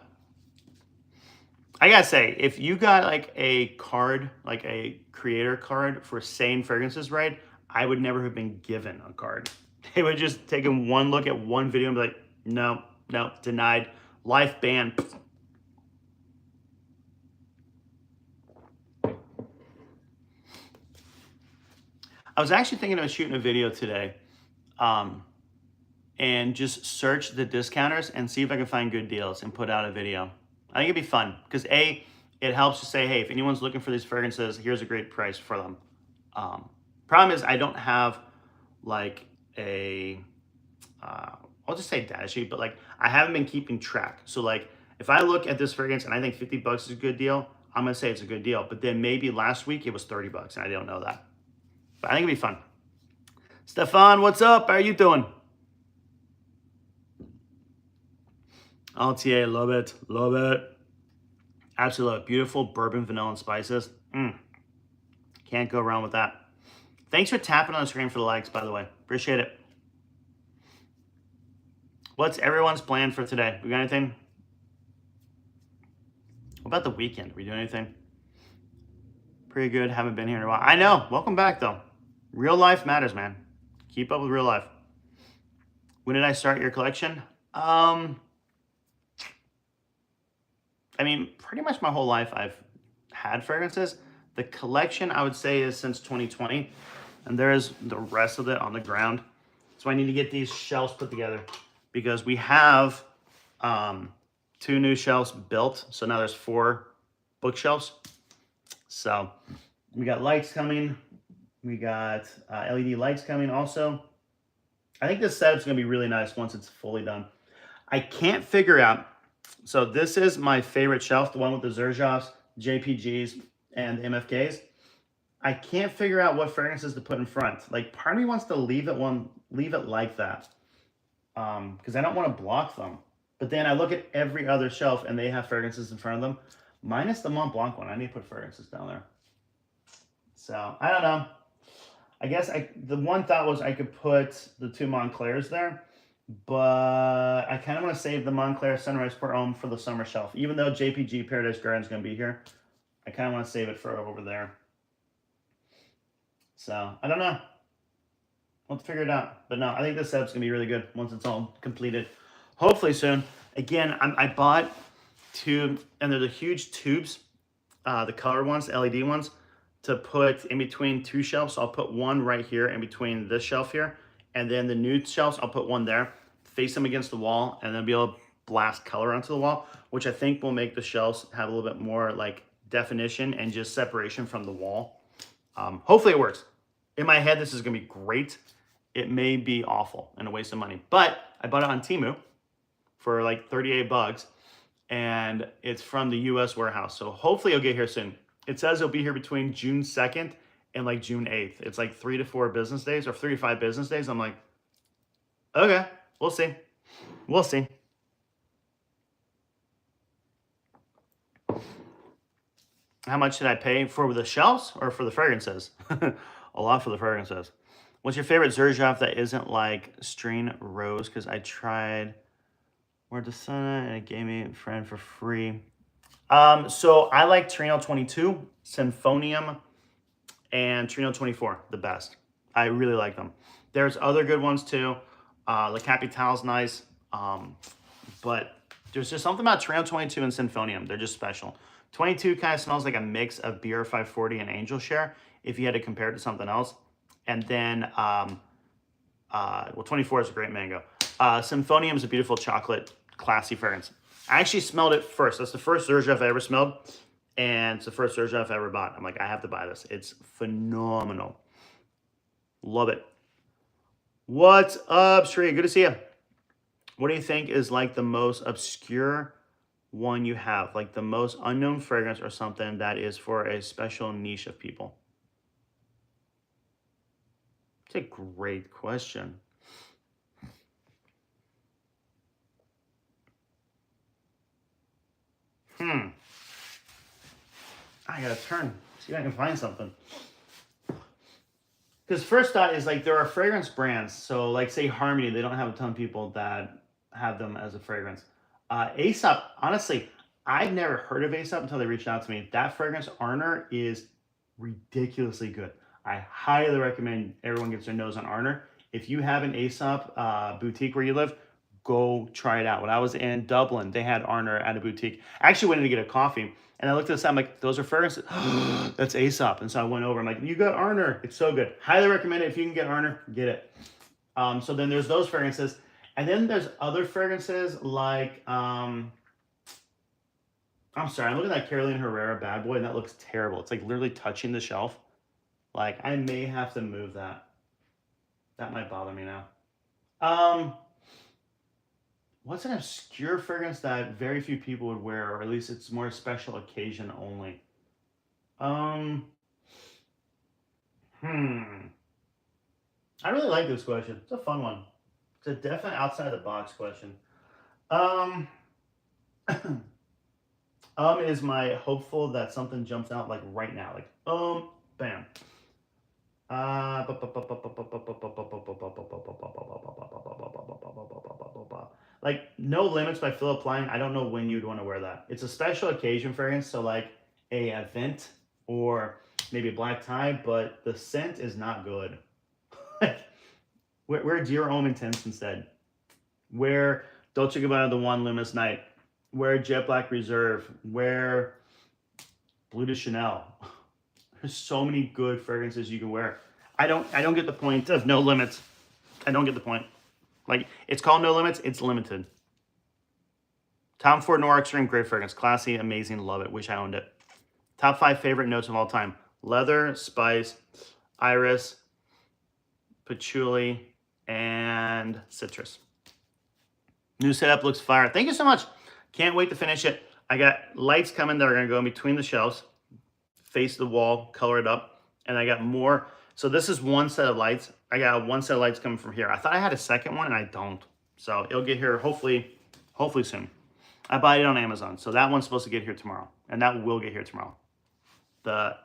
I gotta say, if you got like a card, like a creator card for saying fragrances right, I would never have been given a card. They would just take one look at one video and be like, no, no, denied, life ban. I was actually thinking of shooting a video today and just search the discounters and see if I can find good deals and put out a video. I think it'd be fun because A, it helps to say, hey, if anyone's looking for these fragrances, here's a great price for them. Problem is I don't have like a, I'll just say data sheet, but like I haven't been keeping track. So like if I look at this fragrance and I think 50 bucks is a good deal, I'm gonna say it's a good deal. But then maybe last week it was 30 bucks and I don't know that. But I think it'd be fun. Stefan, what's up? How are you doing? LTA, love it, love it. Absolutely love it. Beautiful bourbon, vanilla, and spices. Can't go wrong with that. Thanks for tapping on the screen for the likes, by the way. Appreciate it. What's everyone's plan for today? We got anything? What about the weekend? Are we doing anything? Pretty good. Haven't been here in a while. I know. Welcome back, though. Real life matters, man. Keep up with real life. When did I start your collection? I mean, pretty much my whole life I've had fragrances. The collection, I would say, is since 2020. And there is the rest of it on the ground. So I need to get these shelves put together because we have 2 new shelves built. So now there's 4 bookshelves. So we got lights coming. We got LED lights coming also. I think this setup's going to be really nice once it's fully done. I can't figure out. So this is my favorite shelf, the one with the Xerjoffs, JPGs, and MFKs. I can't figure out what fragrances to put in front. Like part of me wants to leave it like that because I don't want to block them. But then I look at every other shelf and they have fragrances in front of them, minus the Mont Blanc one. I need to put fragrances down there. So I don't know. I guess the one thought was I could put the 2 Montclairs there, but I kind of want to save the Montclair Sunrise Pour Homme for the summer shelf. Even though JPG Paradise Garden is going to be here, I kind of want to save it for over there. So I don't know. We'll have to figure it out. But no, I think this setup's going to be really good once it's all completed. Hopefully soon. Again, I bought 2, and they're the huge tubes, the color ones, the LED ones, to put in between 2 shelves. So I'll put one right here in between this shelf here. And then the nude shelves, I'll put one there, face them against the wall, and then be able to blast color onto the wall, which I think will make the shelves have a little bit more like definition and just separation from the wall. Hopefully it works. In my head, this is gonna be great. It may be awful and a waste of money, but I bought it on Temu for like 38 bucks and it's from the US warehouse. So hopefully it'll get here soon. It says it'll be here between June 2nd and like June 8th. It's like 3 to 4 business days or 3 to 5 business days. I'm like, okay, we'll see. We'll see. How much did I pay for the shelves or for the fragrances? A lot for the fragrances. What's your favorite Xerjoff that isn't like Strain Rose? Because I tried Word to Sana and it gave me a friend for free. So I like Trino 22, Symphonium, and Trino 24 the best. I really like them. There's other good ones too. La Capitale's nice, but there's just something about Trino 22 and Symphonium. They're just special. 22 kind of smells like a mix of BR 540 and Angel Share if you had to compare it to something else. And then, well, 24 is a great mango. Symphonium is a beautiful chocolate, classy fragrance. I actually smelled it first. That's the first Xerjoff I ever smelled. And it's the first Xerjoff I ever bought. I'm like, I have to buy this. It's phenomenal. Love it. What's up, Sri? Good to see you. What do you think is like the most obscure one you have? Like the most unknown fragrance or something that is for a special niche of people? It's a great question. I gotta turn, see if I can find something. Because first thought is like there are fragrance brands. So like say Harmony, they don't have a ton of people that have them as a fragrance. Aesop, honestly, I've never heard of Aesop until they reached out to me. That fragrance, Arner, is ridiculously good. I highly recommend everyone gets their nose on Arner. If you have an Aesop boutique where you live, go try it out. When I was in Dublin, they had Arner at a boutique. I actually went in to get a coffee, and I looked at this, I'm like, those are fragrances. That's Aesop. And so I went over, I'm like, you got Arner. It's so good. Highly recommend it. If you can get Arner, get it. So then there's those fragrances. And then there's other fragrances like, I'm sorry, I'm looking at that Carolina Herrera Bad Boy, and that looks terrible. It's like literally touching the shelf. Like, I may have to move that. That might bother me now. What's an obscure fragrance that very few people would wear, or at least it's more special occasion only? I really like this question. It's a fun one. It's a definite outside the box question. Um, is my hopeful that something jumps out like right now, like bam. Like No Limits by Philip Plein. I don't know when you'd want to wear that. It's a special occasion fragrance, so like a event or maybe a black tie, but the scent is not good. Wear Dior Homme Intense instead. Wear Dolce & Gabbana The One Luminous Night. Wear Jet Black Reserve. Wear Bleu de Chanel. There's so many good fragrances you can wear. I don't get the point of No Limits. I don't get the point. Like, it's called No Limits. It's limited. Tom Ford Noir Extreme, great fragrance. Classy, amazing, love it. Wish I owned it. Top 5 favorite notes of all time. Leather, spice, iris, patchouli, and citrus. New setup looks fire. Thank you so much. Can't wait to finish it. I got lights coming that are going to go in between the shelves, face the wall, color it up, and I got more. So this is one set of lights. I got one set of lights coming from here. I thought I had a second one, and I don't. So it'll get here hopefully soon. I buy it on Amazon. So that one's supposed to get here tomorrow, and that will get here tomorrow. The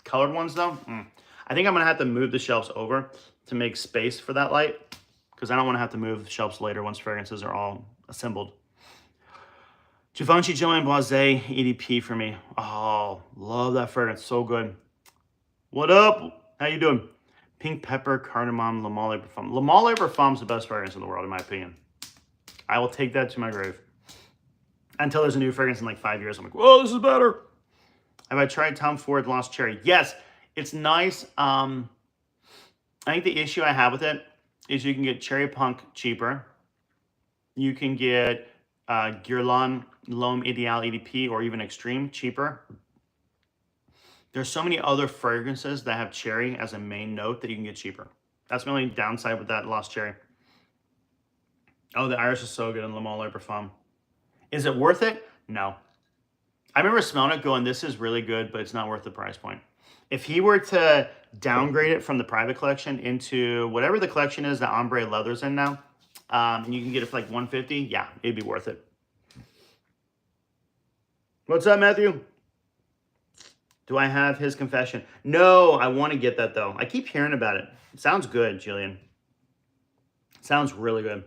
colored ones, though, I think I'm going to have to move the shelves over to make space for that light, because I don't want to have to move the shelves later once fragrances are all assembled. Givenchy Joanne Boisé EDP for me. Oh, love that fragrance. So good. What up? How you doing? Pink Pepper, Cardamom, Le Male Parfum. Le Male Parfum is the best fragrance in the world, in my opinion. I will take that to my grave. Until there's a new fragrance in like 5 years. I'm like, whoa, this is better. Have I tried Tom Ford Lost Cherry? Yes, it's nice. I think the issue I have with it is you can get Cherry Punk cheaper. You can get Guerlain L'Homme Ideal EDP or even Extreme cheaper. There's so many other fragrances that have cherry as a main note that you can get cheaper. That's my only downside with that Lost Cherry. Oh, the iris is so good in Le Male Parfum. Is it worth it? No. I remember smelling it going, this is really good, but it's not worth the price point. If he were to downgrade it from the private collection into whatever the collection is that Ombre Leather's in now, and you can get it for like $150, yeah, it'd be worth it. What's up, Matthew? Do I have his confession? No, I want to get that, though. I keep hearing about it. It sounds good, Jillian. Sounds really good.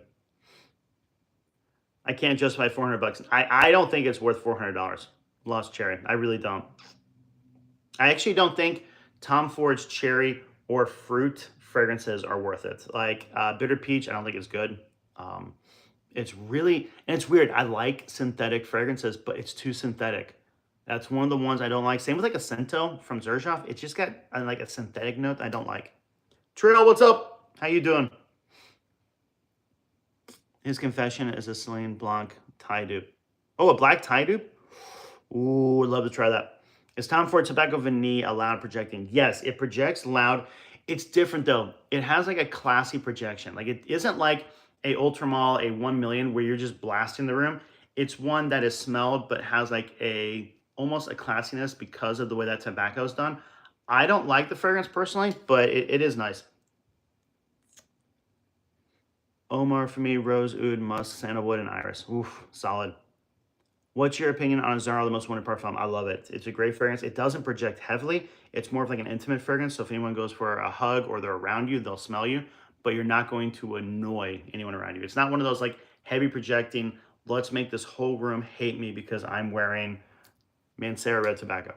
I can't justify $400. I don't think it's worth $400. Lost Cherry. I really don't. I actually don't think Tom Ford's cherry or fruit fragrances are worth it. Like Bitter Peach, I don't think it's good. It's really, and it's weird. I like synthetic fragrances, but it's too synthetic. That's one of the ones I don't like. Same with like a Scento from Xerjoff. It's just got like a synthetic note I don't like. Trill, what's up? How you doing? His confession is a Celine Blanc tie dupe. Oh, a black tie dupe? Ooh, I'd love to try that. Is Tom Ford Tobacco Vanille loud projecting? Yes, it projects loud. It's different though. It has like a classy projection. Like it isn't like a Ultramall, a 1 million where you're just blasting the room. It's one that is smelled but has like almost a classiness because of the way that tobacco is done. I don't like the fragrance personally, but it is nice. Omar for me, Rose, Oud, Musk, Sandalwood, and Iris. Oof, solid. What's your opinion on Zara, the most wanted parfum? I love it. It's a great fragrance. It doesn't project heavily. It's more of like an intimate fragrance. So if anyone goes for a hug or they're around you, they'll smell you, but you're not going to annoy anyone around you. It's not one of those like heavy projecting, let's make this whole room hate me because I'm wearing Mancera Red Tobacco.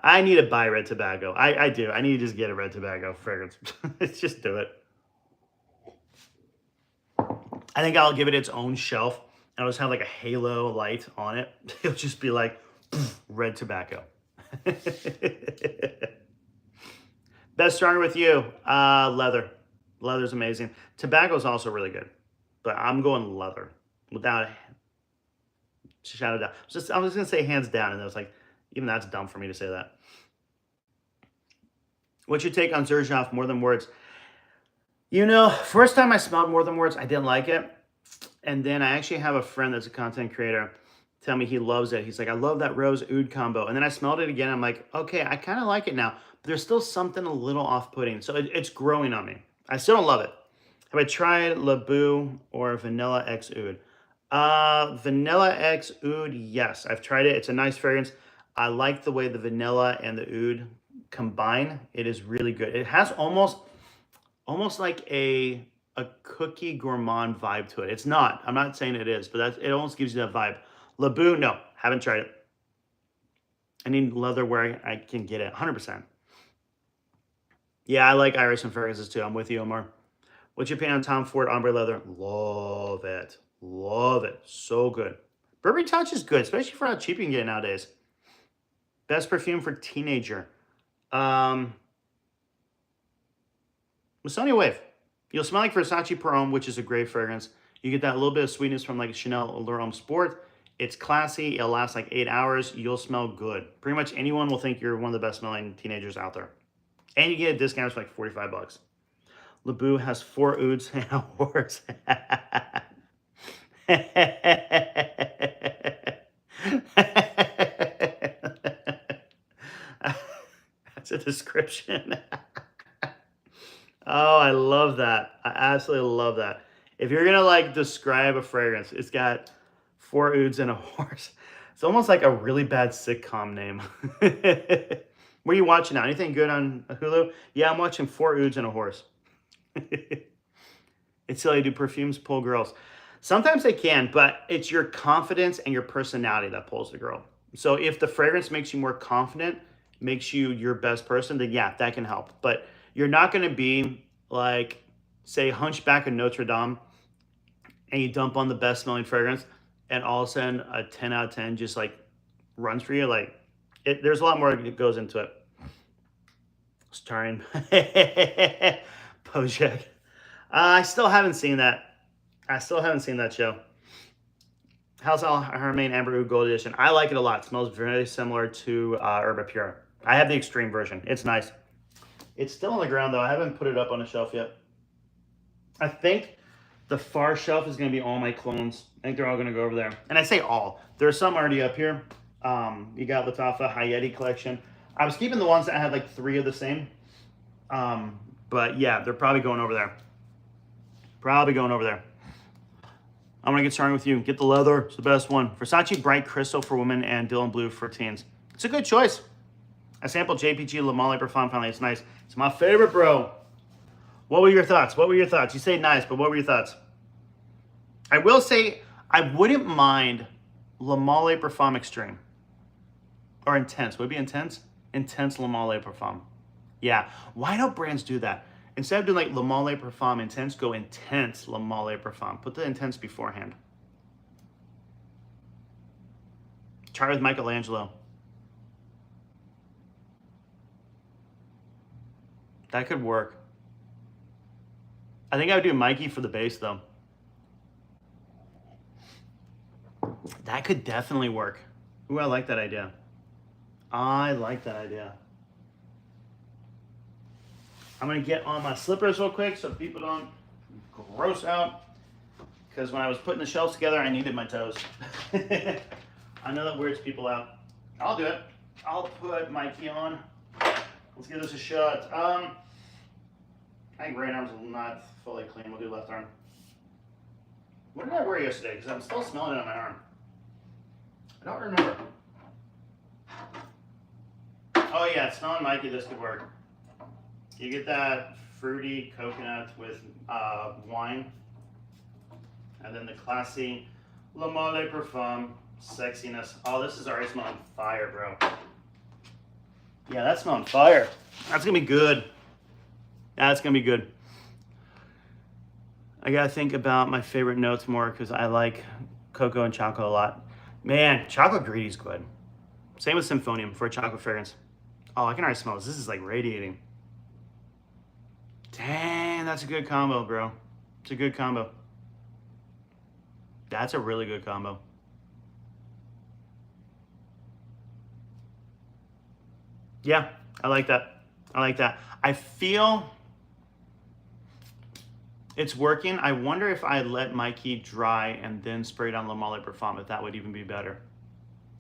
I need to buy red tobacco. I do. I need to just get a red tobacco fragrance. Let's just do it. I think I'll give it its own shelf. And I'll just have like a halo light on it. It'll just be like red tobacco. Best starter with you, leather. Leather's amazing. Tobacco's also really good, but I'm going leather without a shadow of doubt. I was gonna say hands down, and I was like, even that's dumb for me to say that. What's your take on Xerjoff More Than Words? You know, first time I smelled More Than Words, I didn't like it. And then I actually have a friend that's a content creator tell me he loves it. He's like, I love that rose oud combo. And then I smelled it again. I'm like, okay, I kind of like it now. But there's still something a little off-putting. So it's growing on me. I still don't love it. Have I tried Labou or Vanilla X Oud? Vanilla X Oud, yes. I've tried it. It's a nice fragrance. I like the way the vanilla and the oud combine. It is really good. It has almost like a cookie gourmand vibe to it. It's not. I'm not saying it is, but it almost gives you that vibe. Labou, no, haven't tried it. I need leather where I can get it, 100%. Yeah, I like Irish and fragrances too. I'm with you, Omar. What's your opinion on Tom Ford ombre leather? Love it. Love it. So good. Burberry Touch is good, especially for how cheap you can get it nowadays. Best perfume for teenager. Massonia Wave. You'll smell like Versace Pour which is a great fragrance. You get that little bit of sweetness from like Chanel Allure Homme Sport. It's classy. It'll last like 8 hours. You'll smell good. Pretty much anyone will think you're one of the best smelling teenagers out there. And you get a discount for like 45 bucks. Labou has 4 ouds and a horse. That's a description. Oh, I love that. I absolutely love that. If you're gonna like describe a fragrance, it's got 4 ouds and a horse. It's almost like a really bad sitcom name. What are you watching now? Anything good on Hulu? Yeah, I'm watching 4 ouds and a horse. It's silly. Do perfumes pull girls? Sometimes they can, but it's your confidence and your personality that pulls the girl. So if the fragrance makes you more confident, makes you your best person, then yeah, that can help. But you're not going to be like, say, Hunchback of Notre Dame, and you dump on the best smelling fragrance, and all of a sudden a 10 out of 10 just like runs for you. Like, there's a lot more that goes into it. Starring Bojack. I still haven't seen that. I still haven't seen that show. How's Hermaine Amber Oud Gold Edition? I like it a lot. It smells very similar to Herba Pure. I have the extreme version. It's nice. It's still on the ground though. I haven't put it up on the shelf yet. I think the far shelf is going to be all my clones. I think they're all going to go over there. And I say all. There's some already up here. You got Lattafa Hayeti collection. I was keeping the ones that had like 3 of the same. But yeah, they're probably going over there. Probably going over there. I'm going to get started with you. Get the leather. It's the best one. Versace Bright Crystal for women and Dylan Blue for teens. It's a good choice. I sampled JPG Le Male Parfum finally. It's nice. It's my favorite, bro. What were your thoughts? What were your thoughts? You say nice, but what were your thoughts? I will say I wouldn't mind Le Male Parfum Extreme. Or Intense. Would it be Intense? Intense Le Male Parfum. Yeah. Why don't brands do that? Instead of doing like Le Male Parfum Intense, go Intense Le Male Parfum. Put the Intense beforehand. Try with Michelangelo. That could work. I think I would do Mikey for the base though. That could definitely work. Ooh, I like that idea. I like that idea. I'm going to get on my slippers real quick so people don't gross out. Because when I was putting the shelves together, I needed my toes. I know that weirds people out. I'll do it. I'll put Mikey on. Let's give this a shot. I think right arm's not fully clean. We'll do left arm. What did I wear yesterday? Because I'm still smelling it on my arm. I don't remember. Oh yeah, smelling Mikey, this could work. You get that fruity coconut with wine. And then the classy Le Male Parfum sexiness. Oh, this is already smelling fire, bro. Yeah, that's on fire. That's gonna be good. That's gonna be good. I gotta think about my favorite notes more because I like cocoa and chocolate a lot. Man, chocolate greedy's good. Same with Symphonium for a chocolate fragrance. Oh, I can already smell this. This is like radiating. Dang, that's a good combo, bro. It's a good combo. That's a really good combo. Yeah, I like that. I like that. I feel it's working. I wonder if I let Mikey dry and then spray it on Le Male Parfum, if that would even be better.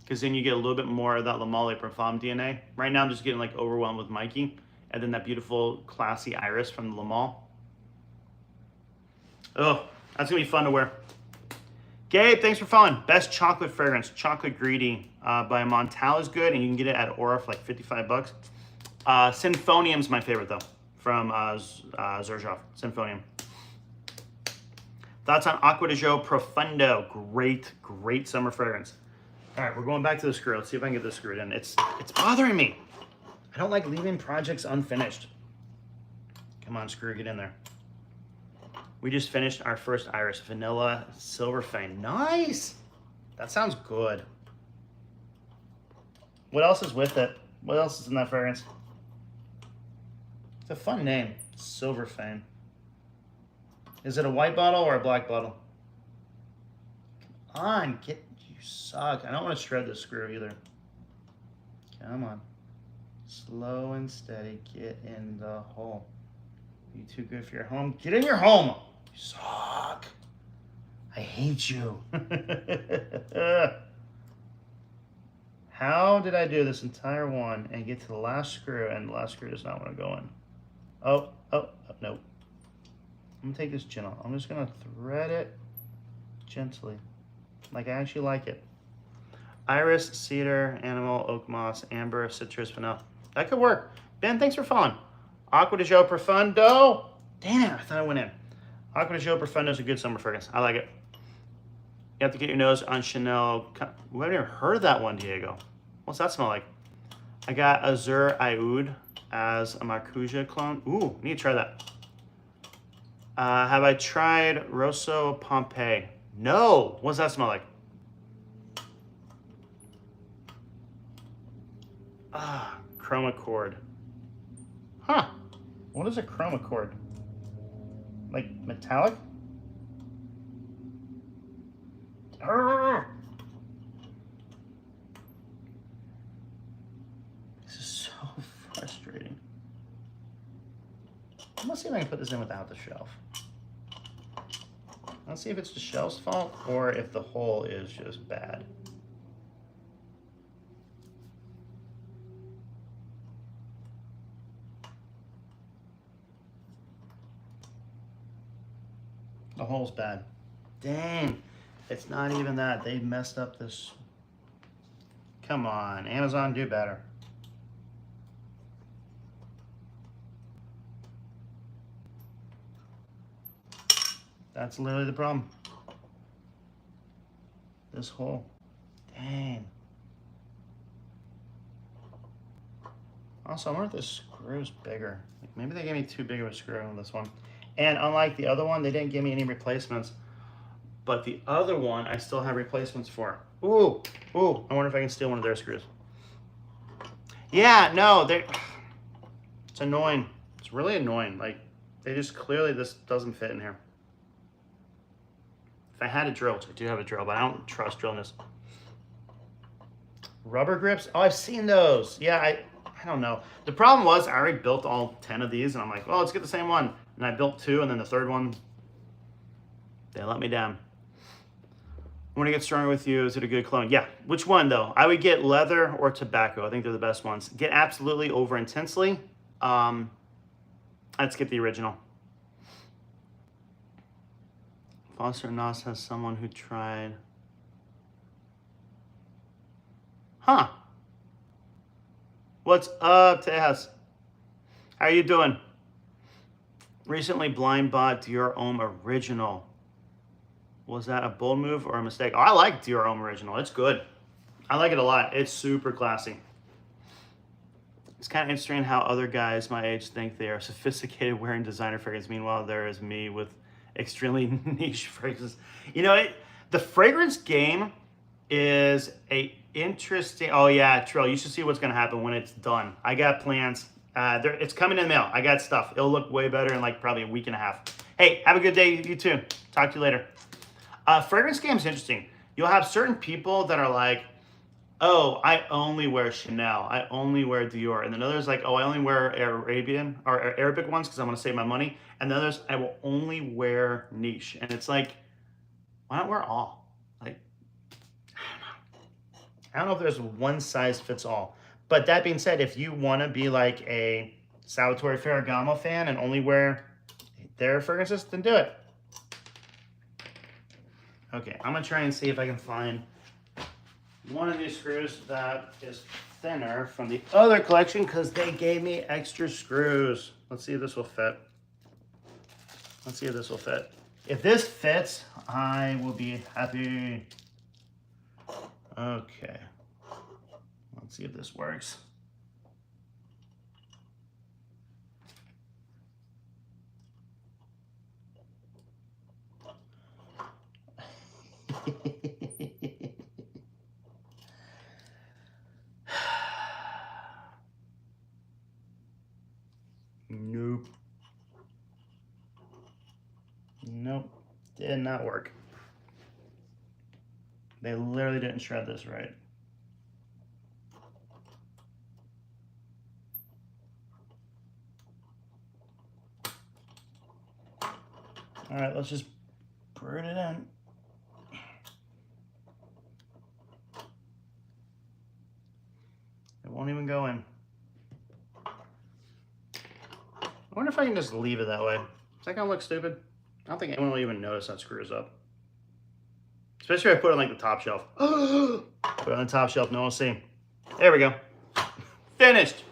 Because then you get a little bit more of that Le Male Parfum DNA. Right now I'm just getting like overwhelmed with Mikey. And then that beautiful classy iris from Le Male. Oh, that's gonna be fun to wear. Gabe, thanks for following. Best chocolate fragrance, Chocolate Greedy by Montal is good, and you can get it at Aura for like 55 bucks. Symphonium's my favorite though, from Xerjoff, Symphonium. Thoughts on Acqua di Gio Profondo? Great, great summer fragrance. All right, we're going back to the screw. Let's see if I can get this screwed in. It's bothering me. I don't like leaving projects unfinished. Come on, screw, get in there. We just finished our first iris, Vanilla Silverfane. Nice! That sounds good. What else is with it? What else is in that fragrance? It's a fun name, Silverfane. Is it a white bottle or a black bottle? Come on, you suck. I don't want to shred this screw either. Come on. Slow and steady, get in the hole. You too good for your home? Get in your home! You suck. I hate you. How did I do this entire one and get to the last screw and the last screw does not want to go in? Oh, no. I'm gonna take this gentle. I'm just gonna thread it gently, like I actually like it. Iris, cedar, animal, oak moss, amber, citrus, vanilla. That could work. Ben, thanks for following. Acqua di Gio Profondo. Damn it, I thought I went in. Acqua di Gio Profondo is a good summer fragrance. I like it. You have to get your nose on Chanel. We haven't even heard of that one, Diego. What's that smell like? I got Azur Aoud as a Marcuja clone. Ooh, need to try that. Have I tried Rosso Pompeii? No. What's that smell like? Chromacord. Huh. What is a chromacord? Like metallic? This is so frustrating. Let's see if I can put this in without the shelf. Let's see if it's the shelf's fault or if the hole is just bad. The hole's bad. Dang, it's not even that. They messed up this. Come on, Amazon, do better. That's literally the problem. This hole. Dang. Also, I wonder if this screw's bigger. Maybe they gave me too big of a screw on this one. And unlike the other one, they didn't give me any replacements. But the other one, I still have replacements for. Ooh, I wonder if I can steal one of their screws. Yeah, no, it's annoying. It's really annoying. Like, they just clearly, this doesn't fit in here. If I had a drill, which I do have a drill, but I don't trust drilling this. Rubber grips? Oh, I've seen those. Yeah, I don't know. The problem was I already built all 10 of these, and I'm like, well, let's get the same one. And I built 2, and then the third one, they let me down. I want to get stronger with you. Is it a good clone? Yeah. Which one, though? I would get leather or tobacco. I think they're the best ones. Get absolutely over intensely. I'd skip the original. Foster Nos has someone who tried. Huh. What's up, Tejas? How are you doing? Recently blind bought Dior Homme Original. Was that a bold move or a mistake? Oh, I like Dior Homme Original. It's good. I like it a lot. It's super classy. It's kind of interesting how other guys my age think they are sophisticated wearing designer fragrance. Meanwhile, there is me with extremely niche fragrances. You know, the fragrance game is a interesting. Oh yeah, Trill, you should see what's gonna happen when it's done. I got plans. It's coming in the mail. I got stuff. It'll look way better in like probably a week and a half. Hey, have a good day, you too. Talk to you later. Fragrance game is interesting. You'll have certain people that are like, oh, I only wear Chanel. I only wear Dior. And then others like, oh, I only wear Arabian or Arabic ones because I want to save my money. And then others, I will only wear niche. And it's like, why not wear all? Like, I don't know if there's one size fits all. But that being said, if you want to be like a Salvatore Ferragamo fan and only wear their fragrances, then do it. Okay, I'm going to try and see if I can find one of these screws that is thinner from the other collection because they gave me extra screws. Let's see if this will fit. Let's see if this will fit. If this fits, I will be happy. Okay. Let's see if this works. Nope. Nope. Did not work. They literally didn't shred this right. All right, let's just brood it in. It won't even go in. I wonder if I can just leave it that way. Is that gonna look stupid? I don't think anyone will even notice that screws up. Especially if I put it on like the top shelf. Put it on the top shelf, no one will see. There we go. Finished.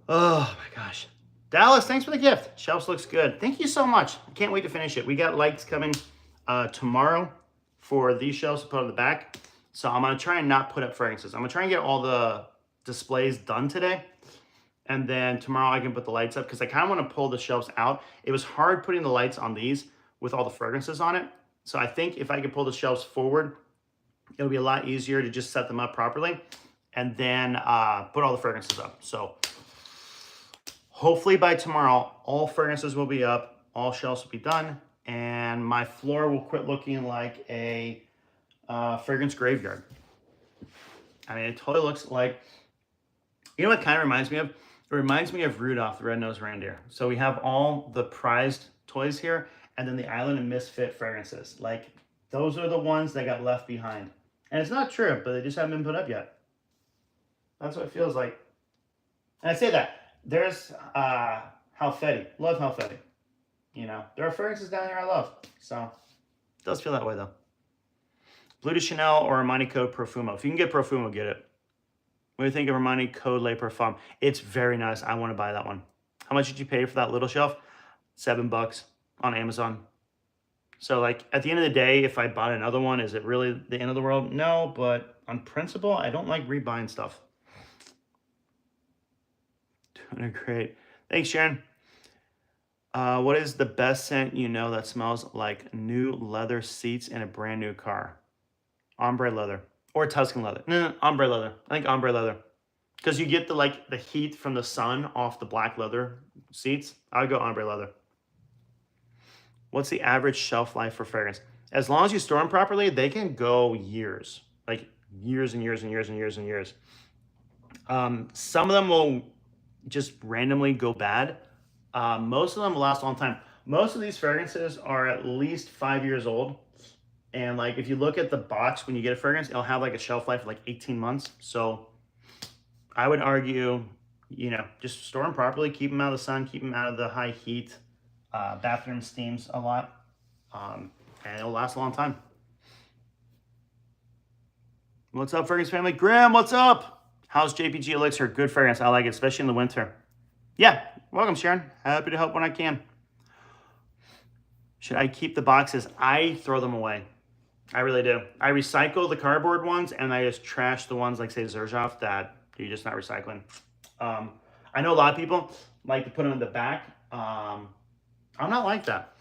Oh my gosh. Dallas, thanks for the gift. Shelves looks good. Thank you so much. I can't wait to finish it. We got lights coming tomorrow for these shelves to put on the back. So I'm gonna try and not put up fragrances. I'm gonna try and get all the displays done today. And then tomorrow I can put the lights up because I kind of want to pull the shelves out. It was hard putting the lights on these with all the fragrances on it. So I think if I could pull the shelves forward, it'll be a lot easier to just set them up properly and then put all the fragrances up. So hopefully by tomorrow, all fragrances will be up, all shelves will be done, and my floor will quit looking like a fragrance graveyard. I mean, it totally looks like, you know what it kind of reminds me of? It reminds me of Rudolph the Red-Nosed Reindeer. So we have all the prized toys here, and then the Island of Misfit fragrances. Like, those are the ones that got left behind. And it's not true, but they just haven't been put up yet. That's what it feels like. And I say that. There's Halfetti. Love Halfetti. You know, there are fragrances down here I love. So, it does feel that way, though. Blue de Chanel or Armani Code Profumo. If you can get Profumo, get it. What do you think of Armani Code Le Parfum? It's very nice. I want to buy that one. How much did you pay for that little shelf? $7 on Amazon. So like at the end of the day, if I bought another one, is it really the end of the world? No, but on principle, I don't like rebuying stuff. Doing great. Thanks, Sharon. What is the best scent you know that smells like new leather seats in a brand new car? Ombre leather. Or Tuscan leather. No, ombre leather. I think ombre leather. Because you get the heat from the sun off the black leather seats. I would go ombre leather. What's the average shelf life for fragrance? As long as you store them properly, they can go years. Like years and years and years and years and years. Some of them will just randomly go bad. Most of them will last a long time. Most of these fragrances are at least 5 years old. And like, if you look at the box, when you get a fragrance, it'll have like a shelf life of like 18 months. So I would argue, you know, just store them properly, keep them out of the sun, keep them out of the high heat. Bathroom steams a lot. And it'll last a long time. What's up, fragrance family? Graham, what's up? How's JPG Elixir? Good fragrance. I like it, especially in the winter. Yeah, welcome, Sharon. Happy to help when I can. Should I keep the boxes? I throw them away. I really do. I recycle the cardboard ones, and I just trash the ones like, say, Xerjoff that, You're just not recycling. I know a lot of people like to put them in the back. I'm not like that.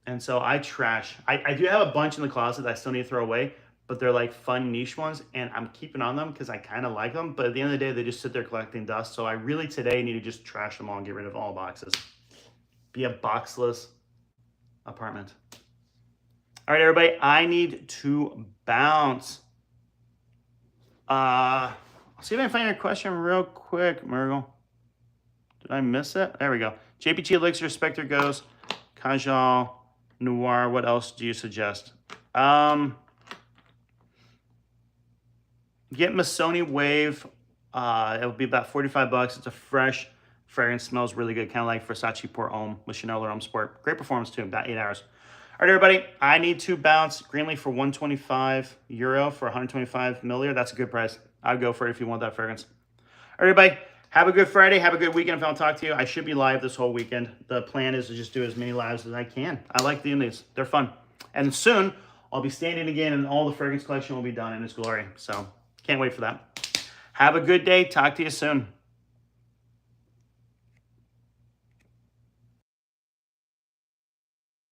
And so I trash. I do have a bunch in the closet that I still need to throw away, but they're like fun niche ones, and I'm keeping on them because I kind of like them. But at the end of the day, they just sit there collecting dust. So I really today need to just trash them all and get rid of all boxes. Be a boxless apartment. All right, everybody, I need to bounce. I'll see if I can find your question real quick, Murgle. Did I miss it? There we go. JPG Elixir, Spectre Ghost, Kajal, Noir. What else do you suggest? Get Missoni Wave. It'll be about 45 bucks. It's a fresh fragrance, smells really good, kind of like Versace Pour Homme with Chanel L'Homme Sport. Great performance too, about 8 hours. All right, everybody, I need to bounce. Greenleaf for €125 for 125 milliliter. That's a good price. I'd go for it if you want that fragrance. All right, everybody, have a good Friday. Have a good weekend if I don't talk to you. I should be live this whole weekend. The plan is to just do as many lives as I can. I like doing these. They're fun. And soon, I'll be standing again and all the fragrance collection will be done in its glory. So can't wait for that. Have a good day. Talk to you soon.